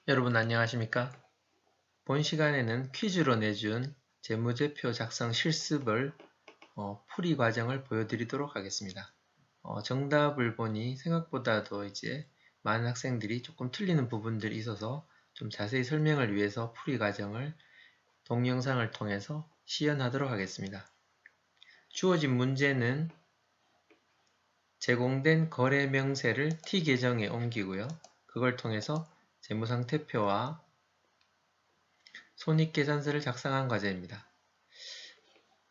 여러분 안녕하십니까? 본 시간에는 퀴즈로 내준 재무제표 작성 실습을 풀이 과정을 보여드리도록 하겠습니다. 정답을 보니 생각보다도 이제 많은 학생들이 조금 틀리는 부분들이 있어서 좀 자세히 설명을 위해서 풀이 과정을 동영상을 통해서 시연하도록 하겠습니다. 주어진 문제는 제공된 거래 명세를 T 계정에 옮기고요. 그걸 통해서 재무상태표와 손익계산서를 작성한 과제입니다.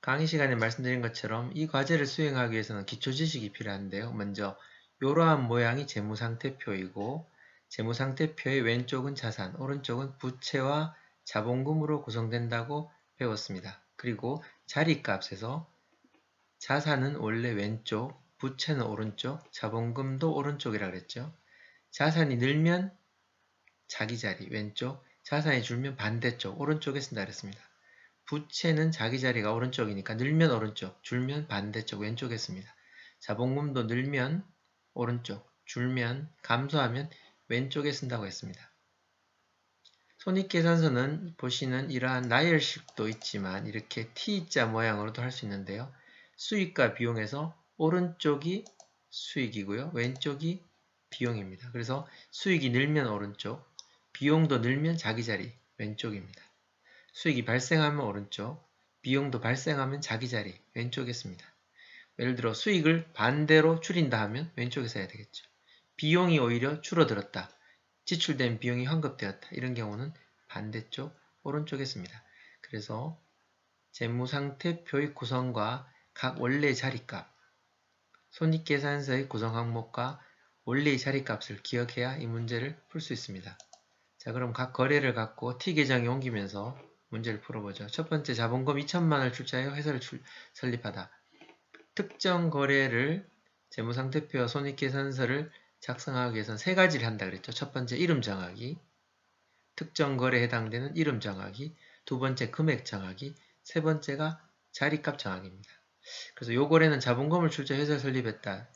강의 시간에 말씀드린 것처럼 이 과제를 수행하기 위해서는 기초지식이 필요한데요. 먼저 이러한 모양이 재무상태표이고 재무상태표의 왼쪽은 자산, 오른쪽은 부채와 자본금으로 구성된다고 배웠습니다. 그리고 자리값에서 자산은 원래 왼쪽, 부채는 오른쪽, 자본금도 오른쪽이라 그랬죠. 자산이 늘면 자기 자리, 왼쪽, 자산이 줄면 반대쪽, 오른쪽에 쓴다 그랬습니다. 부채는 자기 자리가 오른쪽이니까 늘면 오른쪽, 줄면 반대쪽, 왼쪽에 씁니다. 자본금도 늘면 오른쪽, 줄면, 감소하면 왼쪽에 쓴다고 했습니다. 손익계산서는 보시는 이러한 나열식도 있지만 이렇게 T자 모양으로도 할 수 있는데요. 수익과 비용에서 오른쪽이 수익이고요. 왼쪽이 비용입니다. 그래서 수익이 늘면 오른쪽, 비용도 늘면 자기 자리, 왼쪽입니다. 수익이 발생하면 오른쪽, 비용도 발생하면 자기 자리, 왼쪽에 씁니다. 예를 들어 수익을 반대로 줄인다 하면 왼쪽에 써야 되겠죠. 비용이 오히려 줄어들었다. 지출된 비용이 환급되었다. 이런 경우는 반대쪽, 오른쪽에 씁니다. 그래서 재무상태표의 구성과 각 원래의 자리값, 손익계산서의 구성 항목과 원래의 자리값을 기억해야 이 문제를 풀 수 있습니다. 자, 그럼 각 거래를 갖고 T계정에 옮기면서 문제를 풀어보죠. 첫 번째, 자본금 2천만원을 출자하여 회사를 설립하다. 특정 거래를 재무상태표와 손익계산서를 작성하기 위해서는 세 가지를 한다 그랬죠. 첫 번째, 이름 정하기, 특정 거래에 해당되는 이름 정하기, 두 번째, 금액 정하기, 세 번째가 자리값 정하기입니다. 그래서 요 거래는 자본금을 출자해 회사를 설립했다.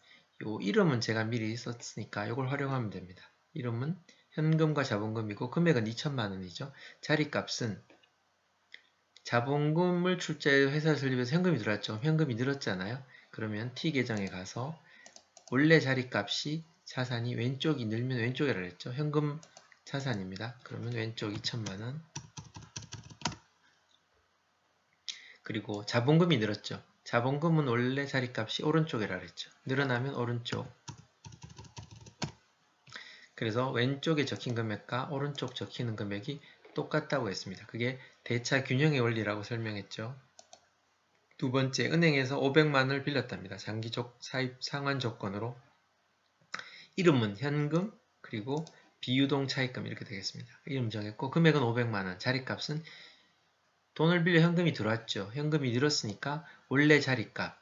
요 이름은 제가 미리 썼으니까 이걸 활용하면 됩니다. 이름은 현금과 자본금이고 금액은 2천만 원이죠. 자리값은 자본금을 출자해 회사를 설립해서 현금이 들어왔죠. 현금이 늘었잖아요. 그러면 T계정에 가서 원래 자리값이 자산이 왼쪽이 늘면 왼쪽이라고 했죠. 현금 자산입니다. 그러면 왼쪽 2천만 원. 그리고 자본금이 늘었죠. 자본금은 원래 자리값이 오른쪽이라고 했죠. 늘어나면 오른쪽. 그래서 왼쪽에 적힌 금액과 오른쪽 적히는 금액이 똑같다고 했습니다. 그게 대차 균형의 원리라고 설명했죠. 두 번째, 은행에서 500만원을 빌렸답니다. 장기 사입 상환 조건으로. 이름은 현금, 그리고 비유동 차입금 이렇게 되겠습니다. 이름 정했고 금액은 500만원, 자리값은 돈을 빌려 현금이 들어왔죠. 현금이 늘었으니까 원래 자리값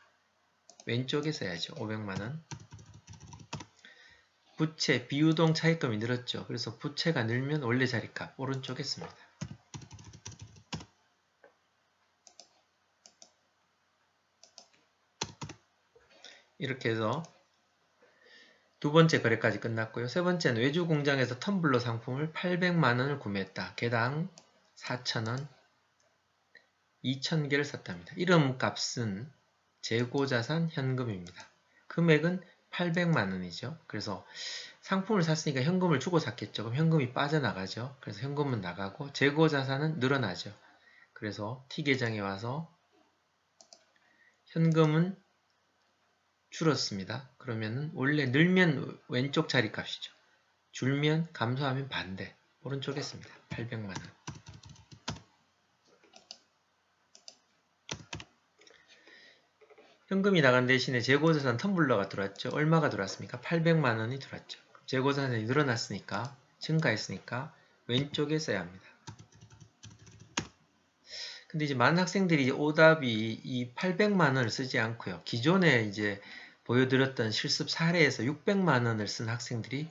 왼쪽에 써야죠. 500만원. 부채, 비유동 차입금이 늘었죠. 그래서 부채가 늘면 원래 자리값 오른쪽에 씁니다. 이렇게 해서 두 번째 거래까지 끝났고요. 세 번째는 외주 공장에서 텀블러 상품을 800만원을 구매했다. 개당 4,000원, 2,000개를 샀답니다. 이름값은 재고자산 현금입니다. 금액은 800만원이죠. 그래서 상품을 샀으니까 현금을 주고 샀겠죠. 그럼 현금이 빠져나가죠. 그래서 현금은 나가고 재고자산은 늘어나죠. 그래서 T계정에 와서 현금은 줄었습니다. 그러면은 원래 늘면 왼쪽 자리값이죠. 줄면 감소하면 반대. 오른쪽에 씁니다. 800만원. 현금이 나간 대신에 재고자산 텀블러가 들어왔죠. 얼마가 들어왔습니까? 800만원이 들어왔죠. 재고자산이 늘어났으니까, 증가했으니까 왼쪽에 써야 합니다. 근데 이제 많은 학생들이 오답이 이 800만원을 쓰지 않고요. 기존에 이제 보여드렸던 실습 사례에서 600만원을 쓴 학생들이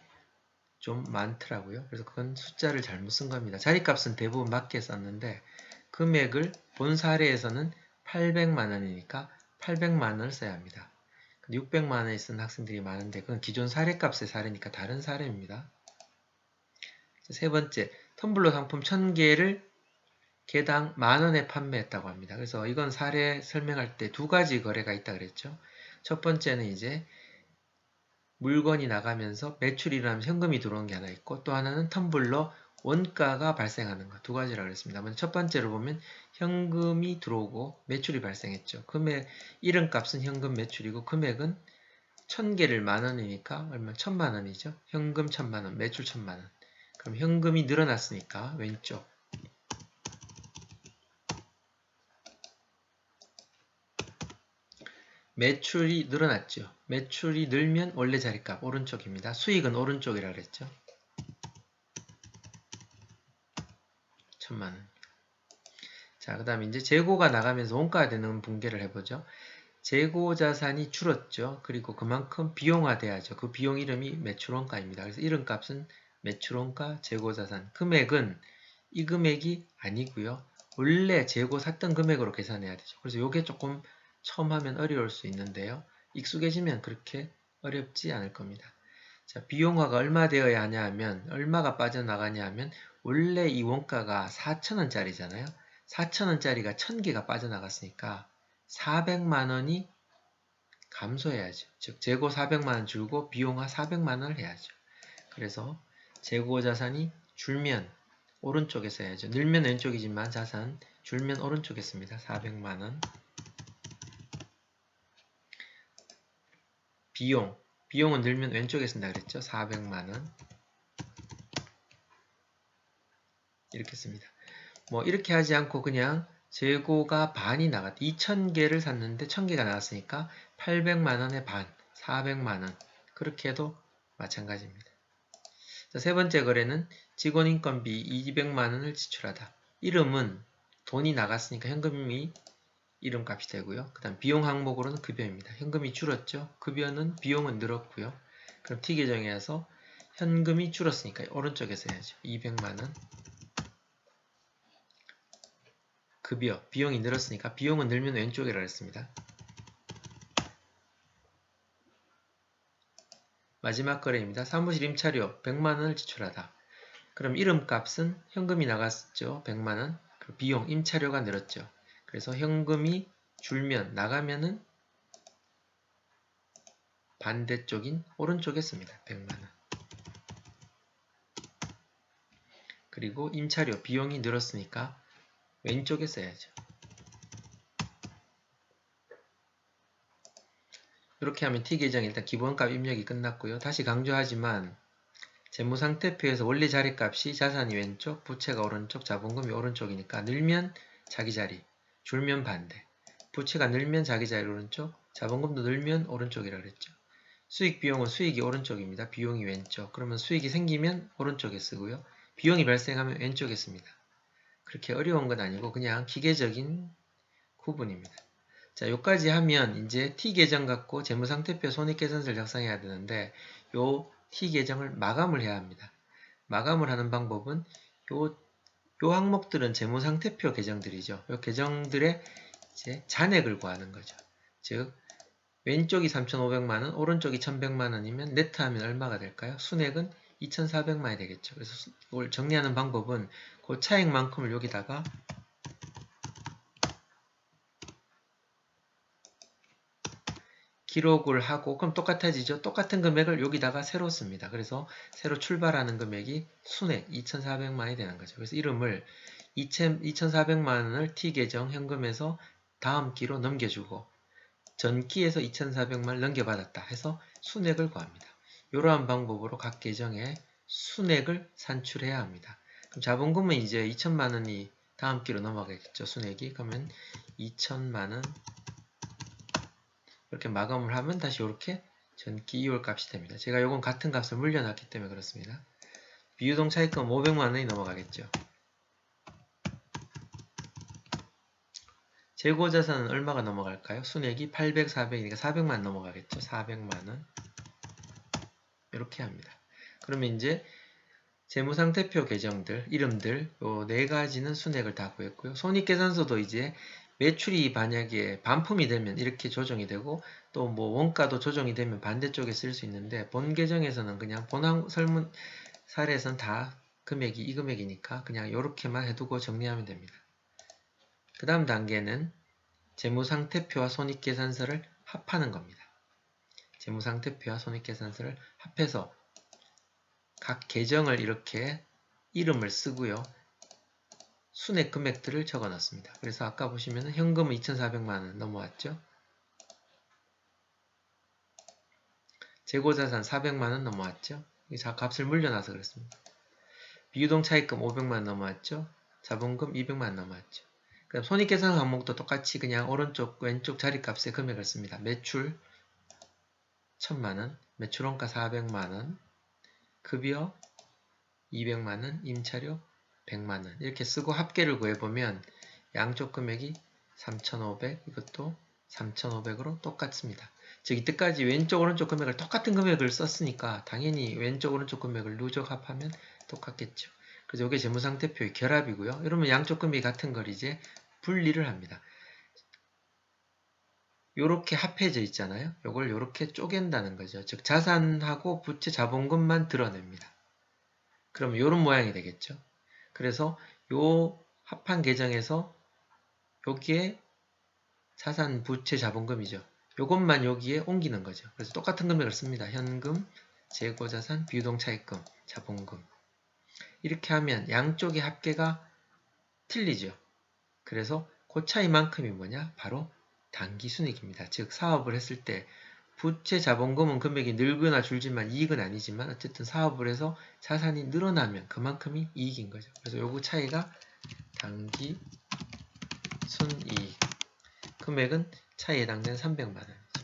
좀 많더라고요. 그래서 그건 숫자를 잘못 쓴 겁니다. 자리값은 대부분 맞게 썼는데 금액을 본 사례에서는 800만원이니까 800만원을 써야 합니다. 600만원을 쓴 학생들이 많은데 그건 기존 사례값의 사례니까 다른 사례입니다. 세 번째, 텀블러 상품 1000개를 개당 10,000원에 판매했다고 합니다. 그래서 이건 사례 설명할 때 두 가지 거래가 있다 그랬죠. 첫 번째는 이제 물건이 나가면서 매출이 일어나면서 현금이 들어오는 게 하나 있고, 또 하나는 텀블러 원가가 발생하는 것, 두 가지라고 했습니다. 먼저 첫 번째로 보면 현금이 들어오고 매출이 발생했죠. 금액, 이름값은 현금 매출이고 금액은 1000개를 10,000원이니까 얼마? 1000만원이죠. 현금 1000만원, 매출 1000만원. 그럼 현금이 늘어났으니까 왼쪽 매출이 늘어났죠. 매출이 늘면 원래 자리값 오른쪽입니다. 수익은 오른쪽이라 그랬죠. 1000만원. 자, 그 다음에 이제 재고가 나가면서 원가가 되는 분개를 해보죠. 재고 자산이 줄었죠. 그리고 그만큼 비용화돼야죠. 그 비용 이름이 매출원가입니다. 그래서 이름값은 매출원가, 재고 자산. 금액은 이 금액이 아니고요. 원래 재고 샀던 금액으로 계산해야 되죠. 그래서 이게 조금 처음 하면 어려울 수 있는데요. 익숙해지면 그렇게 어렵지 않을 겁니다. 자, 비용화가 얼마 되어야 하냐 하면, 얼마가 빠져나가냐 하면, 원래 이 원가가 4,000원짜리잖아요. 4,000원짜리가 1,000개가 빠져나갔으니까 400만원이 감소해야죠. 즉 재고 400만원 줄고 비용화 400만원을 해야죠. 그래서 재고 자산이 줄면 오른쪽에서 해야죠. 늘면 왼쪽이지만 자산 줄면 오른쪽에 씁니다. 400만원. 비용은 늘면 왼쪽에 쓴다 그랬죠. 400만원. 이렇게 씁니다. 뭐 이렇게 하지 않고 그냥 재고가 반이 나갔다. 2,000개를 샀는데 1,000개가 나왔으니까 800만원의 반, 400만원. 그렇게 해도 마찬가지입니다. 자, 세 번째 거래는 직원 인건비 200만원을 지출하다. 이름은 돈이 나갔으니까 현금이 이름값이 되고요. 그 다음 비용 항목으로는 급여입니다. 현금이 줄었죠. 급여는 비용은 늘었고요. 그럼 T 계정에서 현금이 줄었으니까 오른쪽에서 해야죠. 200만원. 급여, 비용이 늘었으니까 비용은 늘면 왼쪽이라고 했습니다. 마지막 거래입니다. 사무실 임차료 100만원을 지출하다. 그럼 이름값은 현금이 나갔죠. 100만원. 비용, 임차료가 늘었죠. 그래서 현금이 줄면, 나가면은 반대쪽인 오른쪽에 씁니다. 100만원. 그리고 임차료, 비용이 늘었으니까 왼쪽에 써야죠. 이렇게 하면 T계정 일단 기본값 입력이 끝났고요. 다시 강조하지만 재무상태표에서 원래 자리값이 자산이 왼쪽, 부채가 오른쪽, 자본금이 오른쪽이니까 늘면 자기 자리, 줄면 반대. 부채가 늘면 자기 자리 오른쪽, 자본금도 늘면 오른쪽이라 그랬죠. 수익 비용은 수익이 오른쪽입니다. 비용이 왼쪽. 그러면 수익이 생기면 오른쪽에 쓰고요. 비용이 발생하면 왼쪽에 씁니다. 그렇게 어려운 건 아니고 그냥 기계적인 구분입니다. 자, 요까지 하면 이제 T계정 갖고 재무상태표 손익계산서를 작성해야 되는데 요 T계정을 마감을 해야 합니다. 마감을 하는 방법은 요 항목들은 재무상태표 계정들이죠. 요 계정들의 이제 잔액을 구하는 거죠. 즉 왼쪽이 3,500만원, 오른쪽이 1,100만원이면 네트하면 얼마가 될까요? 순액은 2,400만원이 되겠죠. 그래서 이걸 정리하는 방법은 그 차액만큼을 여기다가 기록을 하고 그럼 똑같아지죠. 똑같은 금액을 여기다가 새로 씁니다. 그래서 새로 출발하는 금액이 순액 2,400만원이 되는 거죠. 그래서 이름을 2,400만원을 T계정 현금에서 다음 기로 넘겨주고 전기에서 2,400만원을 넘겨받았다 해서 순액을 구합니다. 이러한 방법으로 각 계정에 순액을 산출해야 합니다. 그럼 자본금은 이제 2,000만원이 다음 기로 넘어가겠죠. 순액이. 그러면 2,000만원 이렇게 마감을 하면 다시 이렇게 전기 이월 값이 됩니다. 제가 이건 같은 값을 물려놨기 때문에 그렇습니다. 비유동 차입금 500만원이 넘어가겠죠. 재고자산은 얼마가 넘어갈까요? 순액이 800, 400이니까 400만 넘어가겠죠. 400만원. 이렇게 합니다. 그러면 이제 재무상태표 계정들, 이름들 요 네 가지는 순액을 다 구했고요. 손익계산서도 이제 매출이 만약에 반품이 되면 이렇게 조정이 되고 또 뭐 원가도 조정이 되면 반대쪽에 쓸 수 있는데 본 계정에서는 그냥 본 설문 사례에서는 다 금액이 이 금액이니까 그냥 이렇게만 해두고 정리하면 됩니다. 그 다음 단계는 재무상태표와 손익계산서를 합하는 겁니다. 재무상태표와 손익계산서를 합해서 각 계정을 이렇게 이름을 쓰고요. 순액 금액들을 적어 놨습니다. 그래서 아까 보시면 현금은 2,400만원 넘어왔죠. 재고자산 400만원 넘어왔죠. 값을 물려놔서 그렇습니다. 비유동차입금 500만원 넘어왔죠. 자본금 200만원 넘어왔죠. 그럼 손익계산 항목도 똑같이 그냥 오른쪽 왼쪽 자리값의 금액을 씁니다. 매출 1000만원, 매출원가 400만원, 급여 200만원, 임차료 100만원 이렇게 쓰고 합계를 구해보면 양쪽 금액이 3,500, 이것도 3,500으로 똑같습니다. 즉 이때까지 왼쪽 오른쪽 금액을 똑같은 금액을 썼으니까 당연히 왼쪽 오른쪽 금액을 누적합하면 똑같겠죠. 그래서 이게 재무상태표의 결합이고요. 이러면 양쪽 금액이 같은 걸 이제 분리를 합니다. 요렇게 합해져 있잖아요. 요걸 요렇게 쪼갠다는 거죠. 즉 자산하고 부채 자본금만 드러냅니다. 그럼 요런 모양이 되겠죠. 그래서 요 합한 계정에서 여기에 자산, 부채, 자본금이죠. 요것만 여기에 옮기는 거죠. 그래서 똑같은 금액을 씁니다. 현금, 재고자산, 비유동차입금, 자본금. 이렇게 하면 양쪽의 합계가 틀리죠. 그래서 그 차이만큼이 뭐냐? 바로 당기순이익입니다. 즉 사업을 했을 때 부채 자본금은 금액이 늘거나 줄지만 이익은 아니지만 어쨌든 사업을 해서 자산이 늘어나면 그만큼이 이익인 거죠. 그래서 요거 차이가 당기순이익. 금액은 차이에 해당되는 300만원이죠.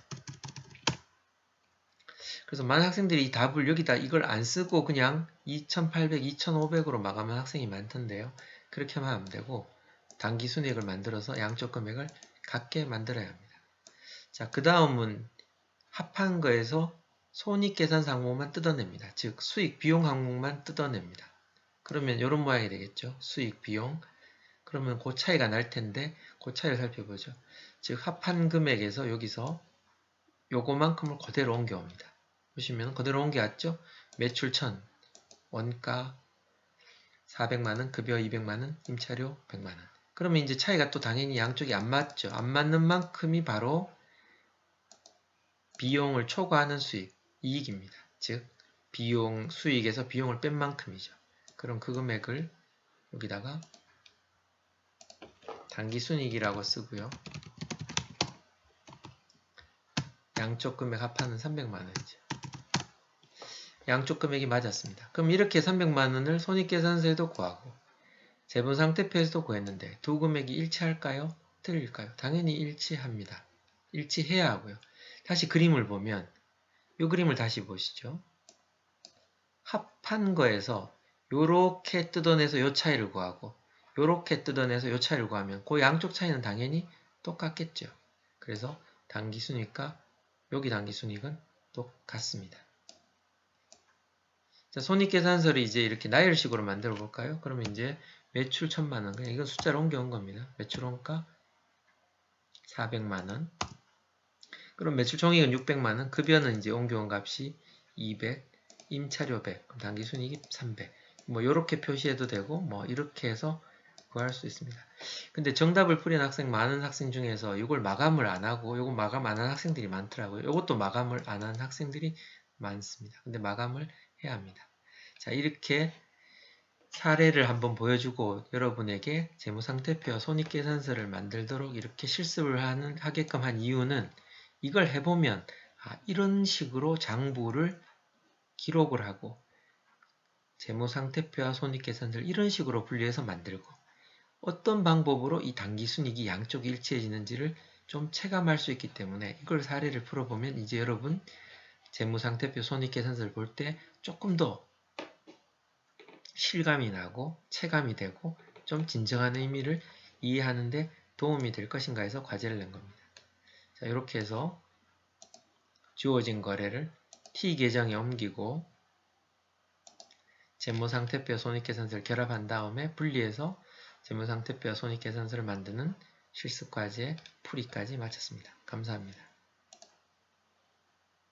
그래서 많은 학생들이 이 답을 여기다 이걸 안 쓰고 그냥 2,800, 2,500으로 마감한 학생이 많던데요. 그렇게 하면 안 되고 당기순이익을 만들어서 양쪽 금액을 같게 만들어야 합니다. 자, 그 다음은 합한 거에서 손익계산서 항목만 뜯어냅니다. 즉 수익, 비용 항목만 뜯어냅니다. 그러면 이런 모양이 되겠죠. 수익, 비용. 그러면 그 차이가 날 텐데 그 차이를 살펴보죠. 즉 합한 금액에서 여기서 요거만큼을 그대로 옮겨옵니다. 보시면 그대로 옮겨왔죠. 매출 1000, 원가 400만원, 급여 200만원, 임차료 100만원. 그러면 이제 차이가 또 당연히 양쪽이 안 맞죠. 안 맞는 만큼이 바로 비용을 초과하는 수익, 이익입니다. 즉 비용, 수익에서 비용을 뺀 만큼이죠. 그럼 그 금액을 여기다가 당기순이익이라고 쓰고요. 양쪽 금액 합하는 300만원이죠. 양쪽 금액이 맞았습니다. 그럼 이렇게 300만원을 손익계산서에도 구하고 재무상태표에서도 구했는데 두 금액이 일치할까요? 틀릴까요? 당연히 일치합니다. 일치해야 하고요. 다시 그림을 보면 이 그림을 다시 보시죠. 합한 거에서 요렇게 뜯어내서 요 차이를 구하고 요렇게 뜯어내서 요 차이를 구하면 그 양쪽 차이는 당연히 똑같겠죠. 그래서 당기순이익과 여기 당기순이익은 똑같습니다. 자, 손익계산서를 이제 이렇게 나열식으로 만들어 볼까요? 그러면 이제 매출 1000만원, 그냥 이건 숫자로 옮겨온 겁니다. 매출원가 400만원. 그럼 매출 총액은 600만원, 급여는 이제 옮겨온 값이 200, 임차료 100, 그럼 당기순이익이 300. 뭐 요렇게 표시해도 되고 뭐 이렇게 해서 구할 수 있습니다. 근데 정답을 풀이한 학생 많은 학생 중에서 이걸 마감을 안 하고 요거 마감 안 한 학생들이 많더라고요. 요것도 마감을 안 한 학생들이 많습니다. 근데 마감을 해야 합니다. 자, 이렇게 사례를 한번 보여주고 여러분에게 재무상태표와 손익계산서를 만들도록 이렇게 실습을 하게끔 한 이유는 이걸 해보면 이런 식으로 장부를 기록을 하고 재무상태표와 손익계산서를 이런 식으로 분리해서 만들고 어떤 방법으로 이 당기순이익이 양쪽이 일치해지는지를 좀 체감할 수 있기 때문에 이걸 사례를 풀어보면 이제 여러분 재무상태표 손익계산서를 볼 때 조금 더 실감이 나고 체감이 되고 좀 진정한 의미를 이해하는 데 도움이 될 것인가 해서 과제를 낸 겁니다. 자, 이렇게 해서 주어진 거래를 T계정에 옮기고 재무상태표 손익계산서를 결합한 다음에 분리해서 재무상태표와 손익계산서를 만드는 실습과제 풀이까지 마쳤습니다. 감사합니다.